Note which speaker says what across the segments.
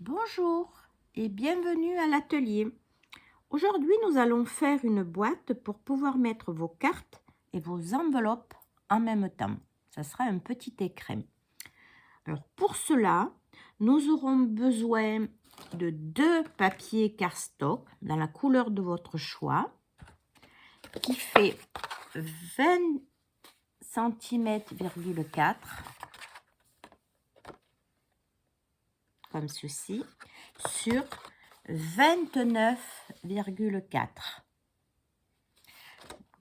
Speaker 1: Bonjour et bienvenue à l'atelier. Aujourd'hui, nous allons faire une boîte pour pouvoir mettre vos cartes et vos enveloppes en même temps. Ça sera un petit écrin. Alors pour cela, nous aurons besoin de 2 papiers cardstock dans la couleur de votre choix qui fait 20 cm,4 comme ceci sur 29,4.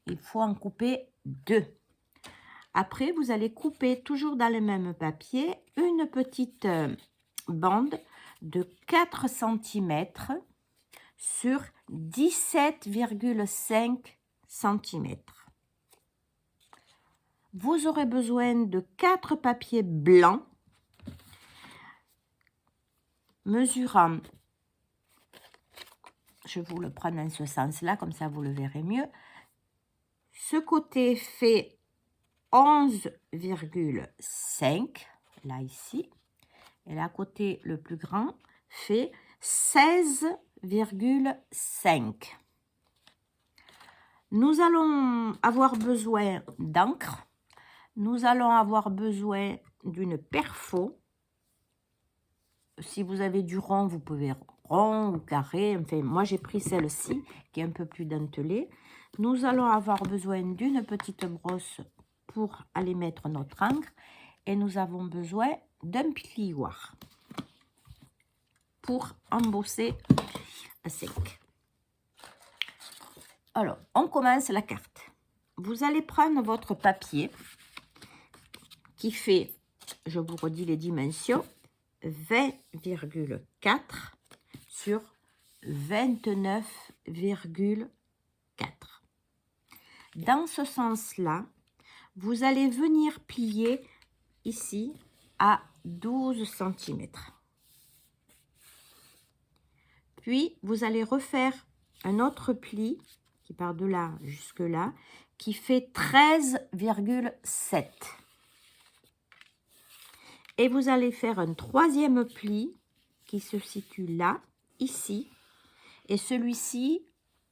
Speaker 1: Il faut en couper 2. Après, vous allez couper toujours dans le même papier une petite bande de 4 cm sur 17,5 cm. Vous aurez besoin de 4 papiers blancs mesurant, je vous le prends dans ce sens-là, comme ça vous le verrez mieux. Ce côté fait 11,5, là ici, et là côté le plus grand fait 16,5. Nous allons avoir besoin d'encre, nous allons avoir besoin d'une perfo. Si vous avez du rond, vous pouvez rond ou carré. Enfin, moi, j'ai pris celle-ci qui est un peu plus dentelée. Nous allons avoir besoin d'une petite brosse pour aller mettre notre encre. Et nous avons besoin d'un plioir pour embosser à sec. Alors, on commence la carte. Vous allez prendre votre papier qui fait, je vous redis les dimensions, 20,4 sur 29,4. Dans ce sens-là, vous allez venir plier ici à 12 cm. Puis, vous allez refaire un autre pli qui part de là jusque là, qui fait 13,7. Et vous allez faire un troisième pli qui se situe là, ici. Et celui-ci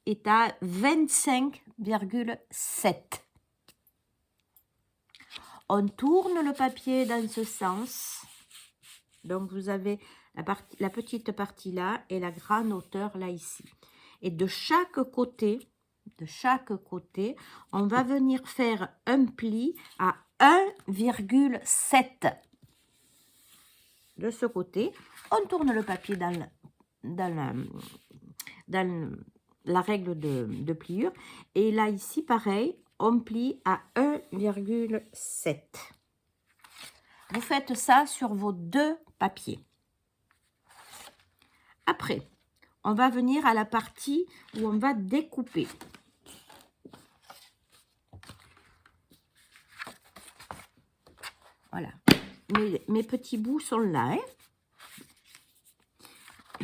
Speaker 1: est à 25,7. On tourne le papier dans ce sens. Donc, vous avez la petite partie là et la grande hauteur là, ici. Et de chaque côté, on va venir faire un pli à 1,7. De ce côté, on tourne le papier dans la règle de pliure. Et là, ici, pareil, on plie à 1,7. Vous faites ça sur vos 2 papiers. Après, on va venir à la partie où on va découper. Voilà. Mes petits bouts sont là. Hein.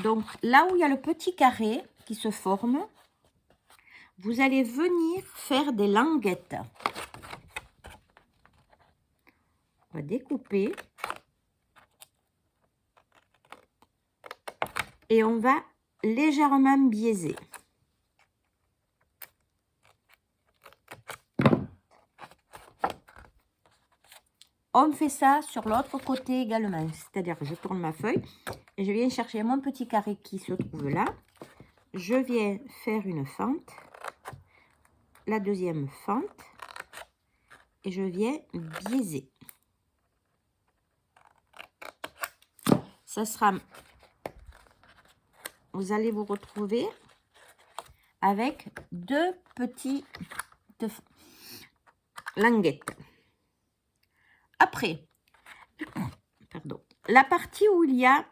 Speaker 1: Donc, là où il y a le petit carré qui se forme, vous allez venir faire des languettes. On va découper. Et on va légèrement biaiser. On fait ça sur l'autre côté également. C'est-à-dire que je tourne ma feuille et je viens chercher mon petit carré qui se trouve là. Je viens faire une fente, la deuxième fente, et je viens biaiser. Ça sera... Vous allez vous retrouver avec 2 petites languettes. Après, pardon, la partie où il y a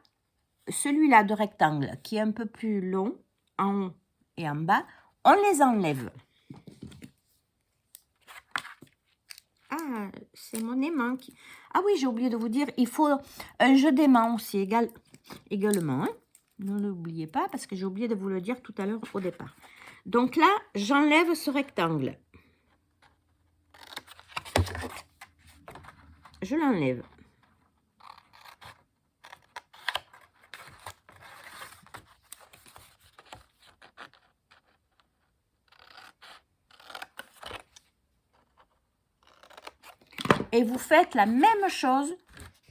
Speaker 1: celui-là de rectangle qui est un peu plus long, en haut et en bas, on les enlève. Ah, c'est mon aimant qui... Ah oui, j'ai oublié de vous dire, il faut un jeu d'aimant aussi également. Hein. Ne l'oubliez pas parce que j'ai oublié de vous le dire tout à l'heure au départ. Donc là, j'enlève ce rectangle. Je l'enlève. Et vous faites la même chose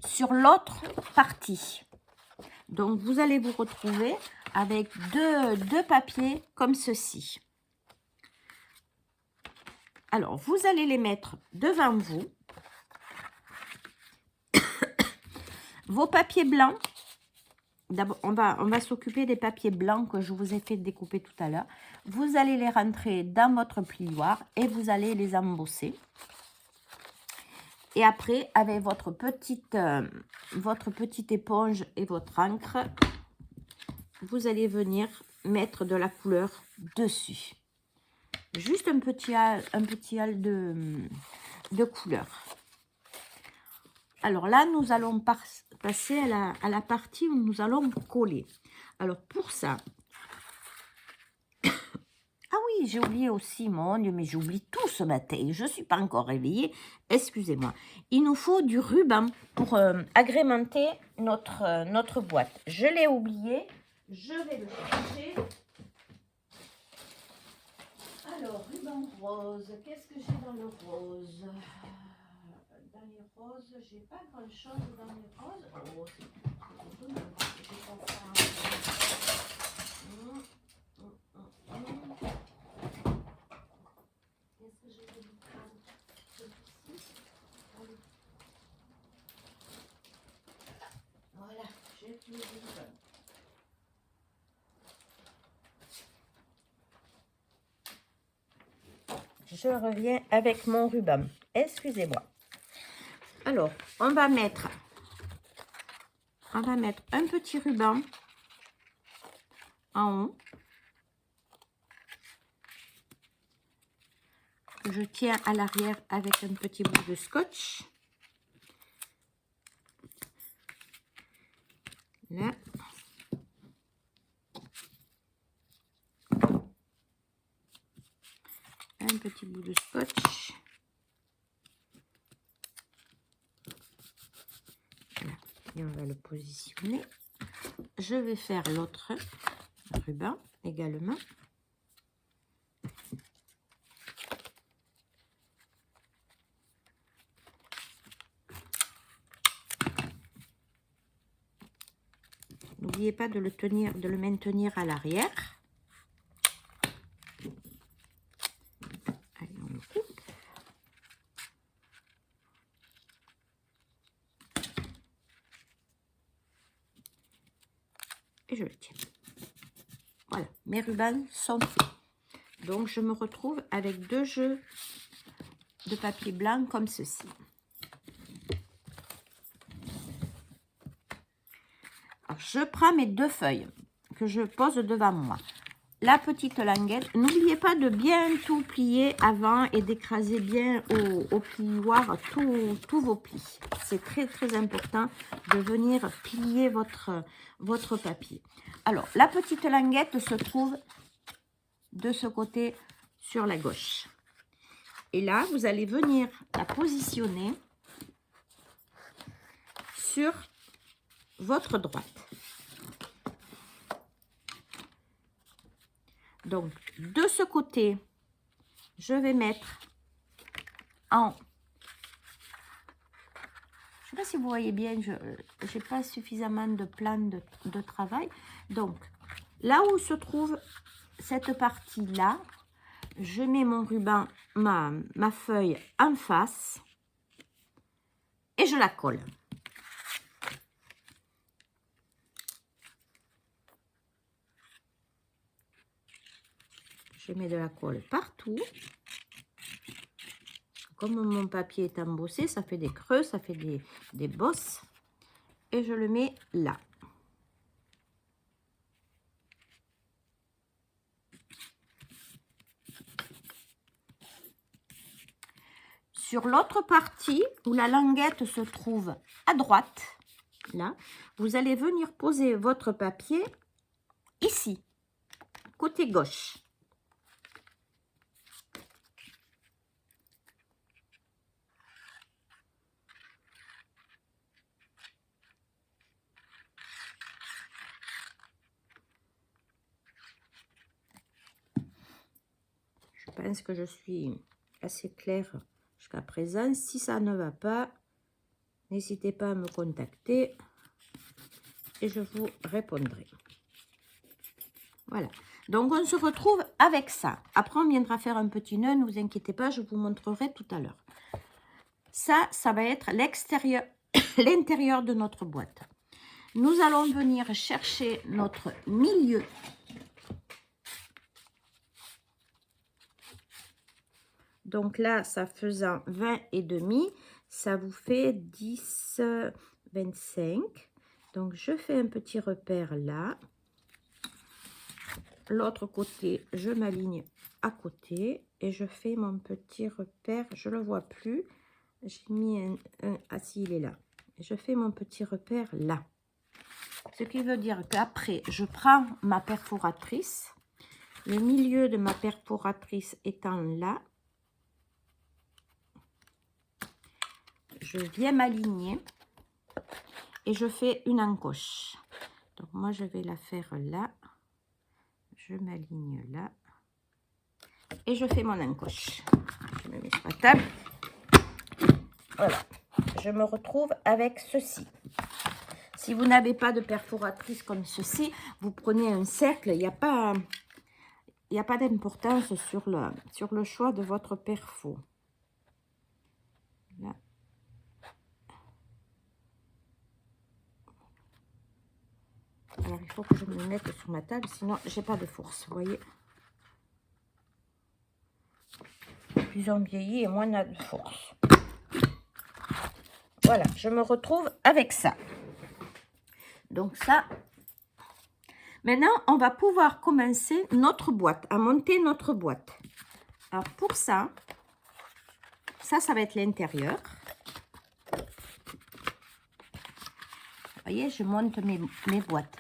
Speaker 1: sur l'autre partie. Donc, vous allez vous retrouver avec deux papiers comme ceci. Alors, vous allez les mettre devant vous. Vos papiers blancs, d'abord, on va s'occuper des papiers blancs que je vous ai fait découper tout à l'heure. Vous allez les rentrer dans votre plioir et vous allez les embosser. Et après, avec votre petite éponge et votre encre, vous allez venir mettre de la couleur dessus. Juste un petit hal de couleur. Alors là, nous allons passer à la partie où nous allons coller. Alors pour ça, ah oui, j'ai oublié aussi, mon Dieu, mais j'oublie tout ce matin. Je ne suis pas encore réveillée, excusez-moi. Il nous faut du ruban pour agrémenter notre boîte. Je l'ai oublié, je vais le chercher. Alors, ruban rose, qu'est-ce que j'ai dans le rose? Dans les roses, j'ai pas grand chose dans les roses. Oh, c'est dommage, j'ai pas ça. Qu'est-ce que j'ai de prendre? Voilà, j'ai plus de ruban. Je reviens avec mon ruban. Excusez-moi. Alors, on va mettre un petit ruban en haut. Que je tiens à l'arrière avec un petit bout de scotch. Là. Un petit bout de scotch. Voilà. Et on va le positionner. Je vais faire l'autre ruban également. N'oubliez pas de le maintenir à l'arrière. Allez, on le coupe. Et je le tiens. Voilà, mes rubans sont faits. Donc, je me retrouve avec deux jeux de papier blanc comme ceci. Alors, je prends mes deux feuilles que je pose devant moi. La petite languette, n'oubliez pas de bien tout plier avant et d'écraser bien au plioir tous vos plis. C'est très très important de venir plier votre papier. Alors, la petite languette se trouve de ce côté sur la gauche. Et là, vous allez venir la positionner sur votre droite. Donc, de ce côté, je vais mettre en... Je ne sais pas si vous voyez bien, je n'ai pas suffisamment de plan de travail. Donc, là où se trouve cette partie-là, je mets mon ruban, ma feuille en face et je la colle. Je mets de la colle partout. Comme mon papier est embossé, ça fait des creux, ça fait des bosses. Et je le mets là. Sur l'autre partie, où la languette se trouve à droite, là, vous allez venir poser votre papier ici, côté gauche. Je pense que je suis assez claire. jusqu'à présent. Si ça ne va pas, n'hésitez pas à me contacter et je vous répondrai. Voilà. Donc, on se retrouve avec ça. Après, on viendra faire un petit nœud. Ne vous inquiétez pas, je vous montrerai tout à l'heure. Ça va être l'extérieur, l'intérieur de notre boîte. Nous allons venir chercher notre milieu. Donc là, ça faisant 20 et demi, ça vous fait 10, 25. Donc, je fais un petit repère là. L'autre côté, je m'aligne à côté et je fais mon petit repère. Je ne le vois plus. J'ai mis ah si, il est là. Je fais mon petit repère là. Ce qui veut dire qu'après, je prends ma perforatrice. Le milieu de ma perforatrice étant là. Je viens m'aligner et je fais une encoche. Donc, moi, je vais la faire là. Je m'aligne là. Et je fais mon encoche. Je me mets sur la table. Voilà. Je me retrouve avec ceci. Si vous n'avez pas de perforatrice comme ceci, vous prenez un cercle. Il n'y a pas d'importance sur le choix de votre perfo. Là. Alors, il faut que je me mette sur ma table, sinon, j'ai pas de force, vous voyez. Plus on vieillit et moins on a de force. Voilà, je me retrouve avec ça. Donc ça, maintenant, on va pouvoir commencer notre boîte, à monter notre boîte. Alors, pour ça, ça va être l'intérieur. Vous voyez, je monte mes boîtes.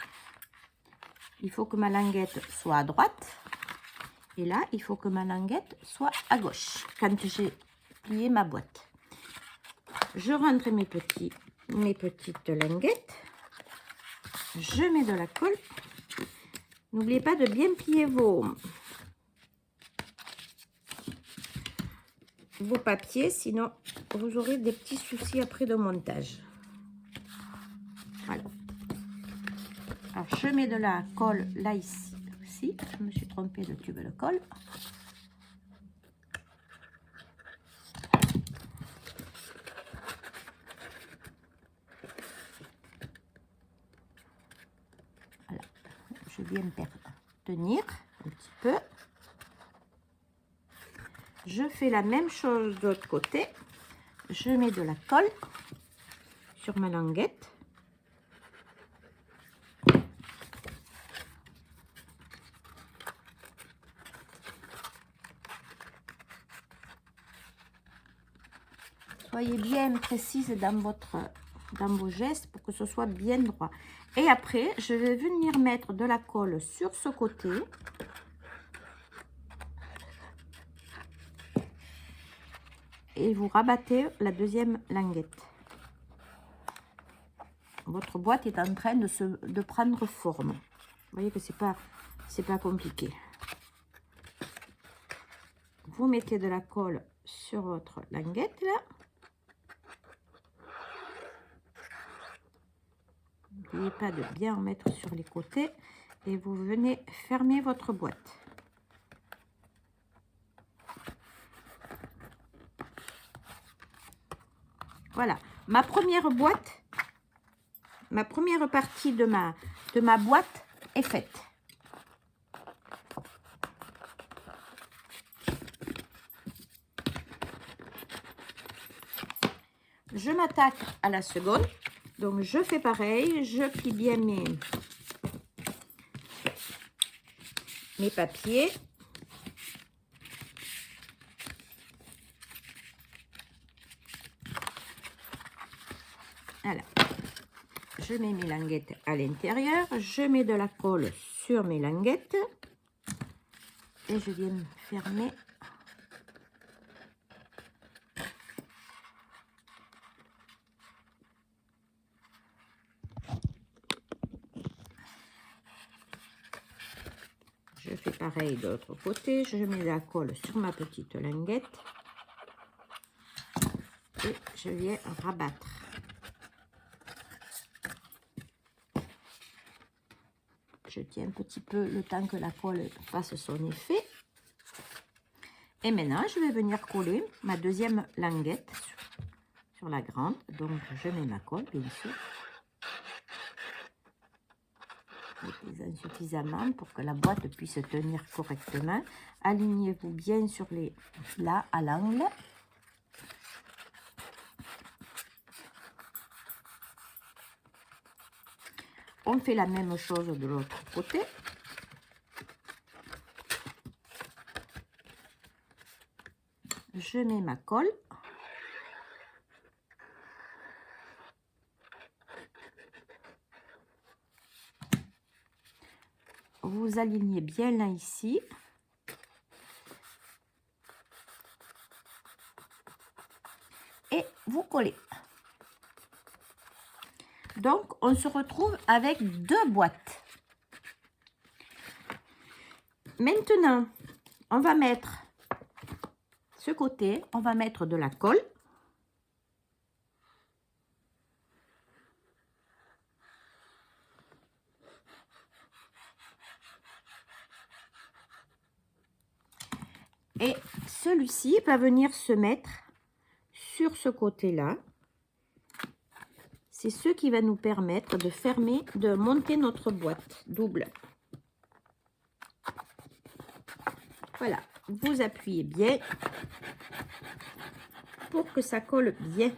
Speaker 1: Il faut que ma languette soit à droite. Et là, il faut que ma languette soit à gauche quand j'ai plié ma boîte. Je rentre mes petites languettes. Je mets de la colle. N'oubliez pas de bien plier vos papiers, sinon vous aurez des petits soucis après de montage. Voilà. Alors, je mets de la colle là, ici. Je me suis trompée de tube de colle. Voilà. Je viens me tenir un petit peu. Je fais la même chose de l'autre côté. Je mets de la colle sur ma languette. Soyez bien précise dans vos gestes pour que ce soit bien droit. Et après, je vais venir mettre de la colle sur ce côté. Et vous rabattez la deuxième languette. Votre boîte est en train de prendre forme. Vous voyez que c'est pas compliqué. Vous mettez de la colle sur votre languette là. N'oubliez pas de bien en mettre sur les côtés et vous venez fermer votre boîte. Voilà, ma première boîte, ma première partie de ma boîte est faite. Je m'attaque à la seconde. Donc, je fais pareil. Je plie bien mes papiers. Voilà. Je mets mes languettes à l'intérieur. Je mets de la colle sur mes languettes. Et je viens fermer. Je fais pareil de l'autre côté. Je mets la colle sur ma petite languette. et je viens rabattre. Je tiens un petit peu le temps que la colle fasse son effet. Et maintenant, je vais venir coller ma deuxième languette sur la grande. Donc, je mets ma colle, bien sûr. Mettez-en suffisamment pour que la boîte puisse tenir correctement. Alignez-vous bien sur les là à l'angle. On fait la même chose de l'autre côté. Je mets ma colle. Vous alignez bien là ici. Et vous collez. Donc, on se retrouve avec deux boîtes. Maintenant, on va mettre ce côté, on va mettre de la colle. Et celui-ci va venir se mettre sur ce côté-là. C'est ce qui va nous permettre de fermer, de monter notre boîte double. Voilà, vous appuyez bien pour que ça colle bien.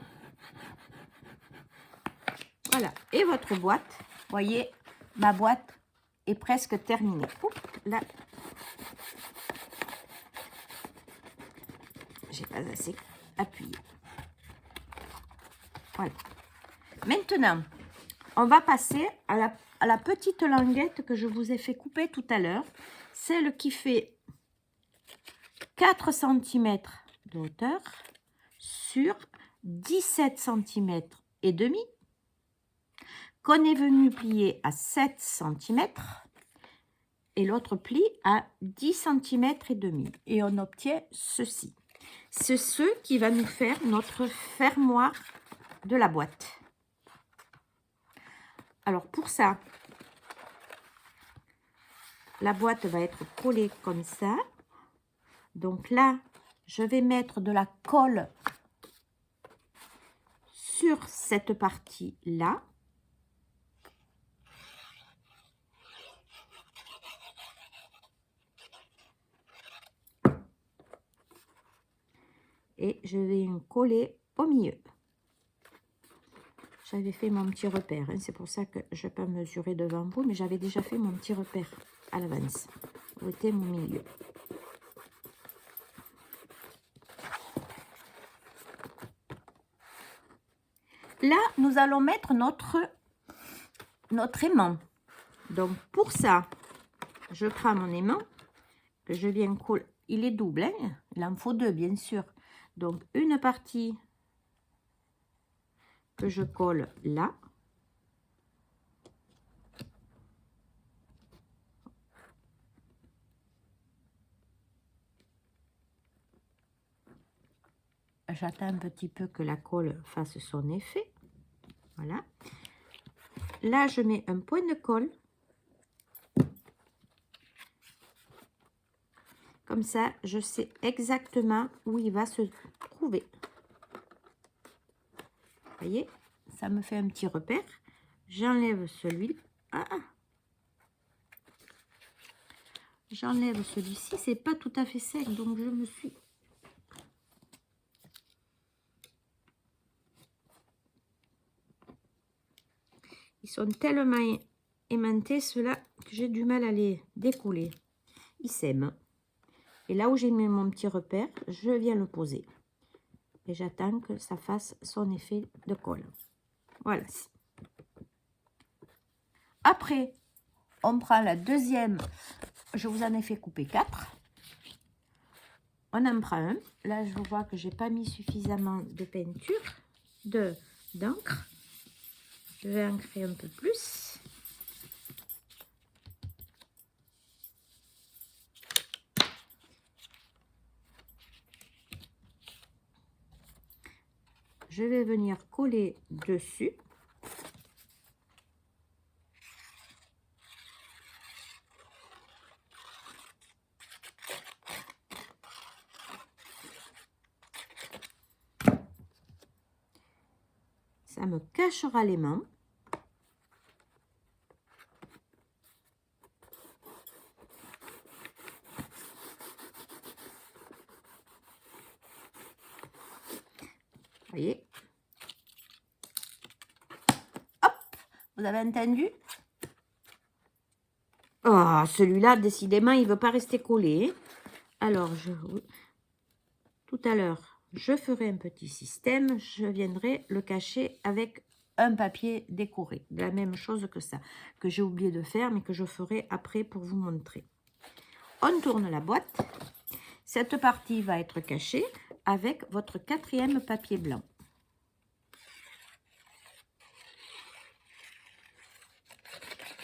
Speaker 1: Voilà, et votre boîte, voyez, ma boîte est presque terminée. Oups, là, j'ai pas assez appuyé. Voilà. Maintenant, on va passer à la petite languette que je vous ai fait couper tout à l'heure. Celle qui fait 4 cm de hauteur sur 17 cm et demi, qu'on est venu plier à 7 cm et l'autre pli à 10 cm et demi. Et on obtient ceci. C'est ce qui va nous faire notre fermoir de la boîte. Alors pour ça, la boîte va être collée comme ça. Donc là, je vais mettre de la colle sur cette partie-là. Et je vais me coller au milieu. J'avais fait mon petit repère, hein, c'est pour ça que je ne vais pas mesurer devant vous, mais j'avais déjà fait mon petit repère à l'avance. Où était mon milieu? Là, nous allons mettre notre aimant. Donc, pour ça, je prends mon aimant, que je viens coller. Il est double, hein? Il en faut deux, bien sûr. Donc, une partie que je colle là. J'attends un petit peu que la colle fasse son effet. Voilà. Là, je mets un point de colle. Comme ça, je sais exactement où il va se trouver. Vous voyez, ça me fait un petit repère. J'enlève celui-là. J'enlève celui-ci. C'est pas tout à fait sec, donc je me suis... Ils sont tellement aimantés, ceux-là, que j'ai du mal à les décoller. Ils s'aiment. Et là où j'ai mis mon petit repère, je viens le poser. Et j'attends que ça fasse son effet de colle. Voilà. Après, on prend la deuxième. Je vous en ai fait couper 4. On en prend un. Là, je vois que j'ai pas mis suffisamment de peinture, d'encre. Je vais ancrer un peu plus. je vais venir coller dessus. Ça me cachera les mains. Voyez. Hop, vous avez entendu? Oh, celui-là, décidément, il ne veut pas rester collé. Alors, tout à l'heure, je ferai un petit système. Je viendrai le cacher avec un papier décoré. De la même chose que ça, que j'ai oublié de faire, mais que je ferai après pour vous montrer. On tourne la boîte. Cette partie va être cachée avec votre 4e papier blanc.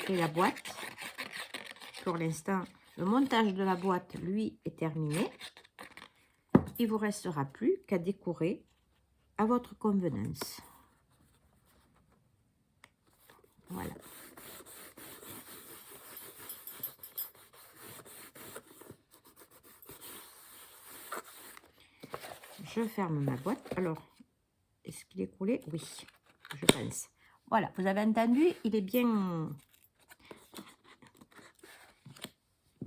Speaker 1: Et la boîte, pour l'instant, le montage de la boîte, lui, est terminé. Il ne vous restera plus qu'à décorer à votre convenance. Voilà. Je ferme ma boîte. Alors, est-ce qu'il est collé? Oui, je pense. Voilà, vous avez entendu, il est bien...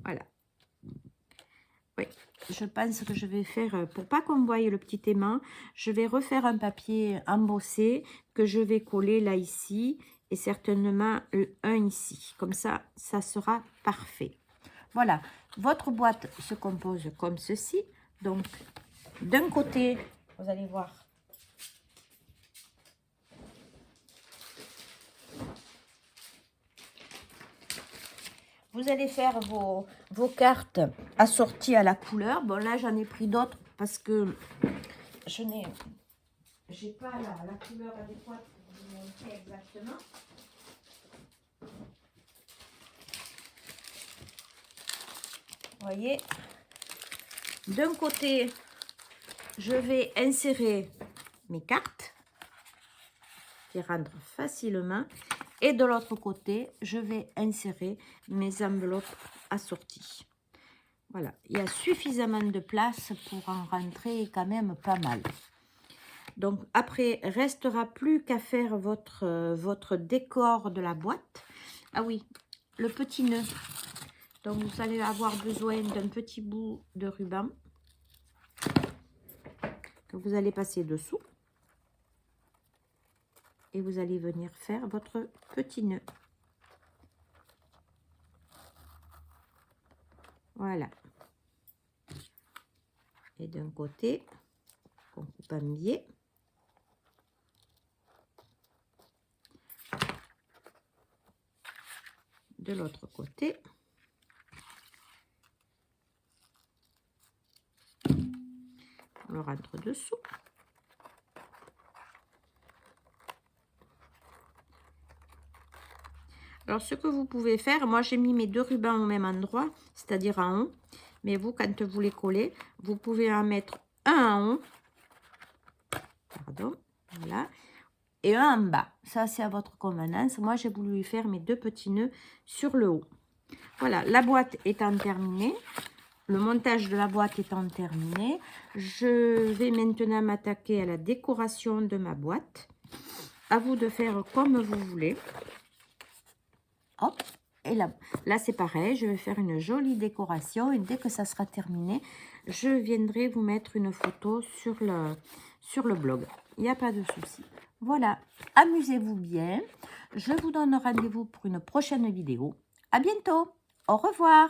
Speaker 1: Voilà. Oui, je pense que je vais faire, pour pas qu'on voie le petit aimant, je vais refaire un papier embossé que je vais coller là, ici, et certainement un ici. Comme ça, ça sera parfait. Voilà, votre boîte se compose comme ceci. Donc, d'un côté, vous allez voir, vous allez faire vos cartes assorties à la couleur. Bon, là, j'en ai pris d'autres parce que je n'ai pas la couleur adéquate pour vous montrer exactement. Vous voyez, d'un côté, je vais insérer mes cartes qui rentrent facilement. Et de l'autre côté, je vais insérer mes enveloppes assorties. Voilà, il y a suffisamment de place pour en rentrer quand même pas mal. Donc après, restera plus qu'à faire votre décor de la boîte. Ah oui, le petit nœud. Donc vous allez avoir besoin d'un petit bout de ruban que vous allez passer dessous. Et vous allez venir faire votre petit nœud. Voilà. Et d'un côté, on coupe un biais. De l'autre côté, on le rentre dessous. Alors, ce que vous pouvez faire, moi j'ai mis mes 2 rubans au même endroit, c'est-à-dire en haut. Mais vous, quand vous les collez, vous pouvez en mettre un en haut. Pardon, voilà. Et un en bas. Ça, c'est à votre convenance. Moi, j'ai voulu faire mes 2 petits nœuds sur le haut. Voilà, la boîte étant terminée, le montage de la boîte étant terminé, je vais maintenant m'attaquer à la décoration de ma boîte. À vous de faire comme vous voulez. Hop, et là c'est pareil, je vais faire une jolie décoration et dès que ça sera terminé, je viendrai vous mettre une photo sur le blog. Il n'y a pas de souci. Voilà, amusez-vous bien. Je vous donne rendez-vous pour une prochaine vidéo. À bientôt. Au revoir.